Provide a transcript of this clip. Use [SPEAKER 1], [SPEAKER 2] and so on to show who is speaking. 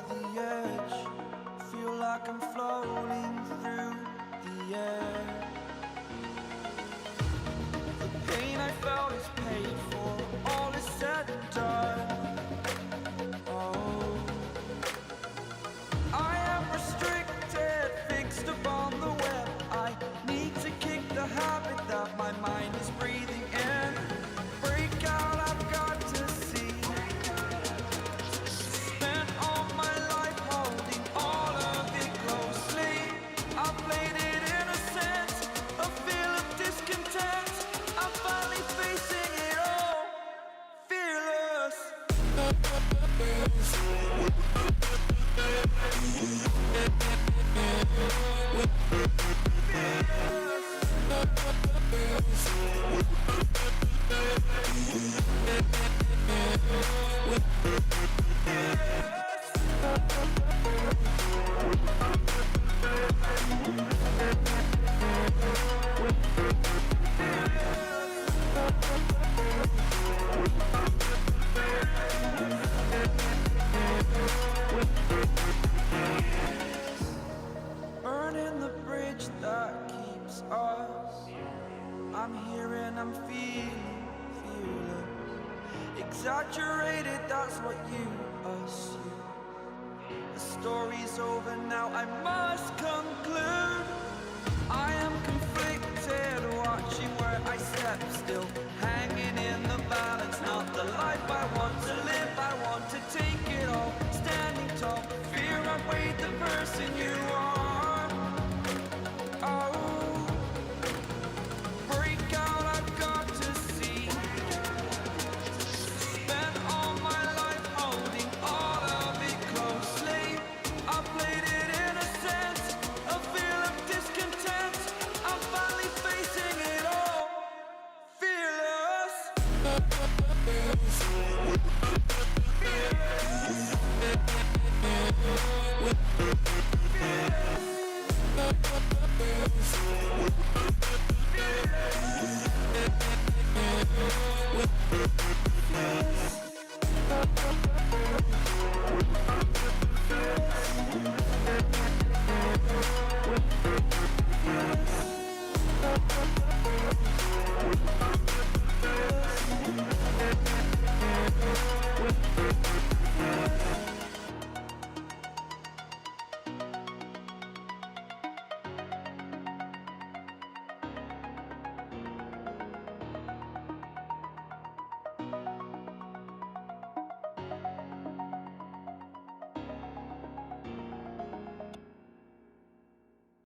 [SPEAKER 1] the edge, feel like I'm floating through the air. The pain I felt is paid for, all is said and done. Oh, I am restricted, fixed upon the web. I need to kick the habit that my mind is breathing in. Break out, I've got to see. Spent all my life holding all of it closely. I played it innocent, a feel of discontent. I'm finally facing it all, fearless. Burning the bridge that keeps us. I'm here and I'm feeling fearless. Exaggerated, that's what you assume. The story's over now, I must conclude. I am conflicted, watching where I step still, hanging in the balance. Not the life I want to live, I want to take it all. Standing tall, fear outweighed the person you are. Oh, break out, I've got to see. Spent all my life holding all of it closely. I played it innocent, a feel of discontent. I'm finally facing it all, fearless. Fearless.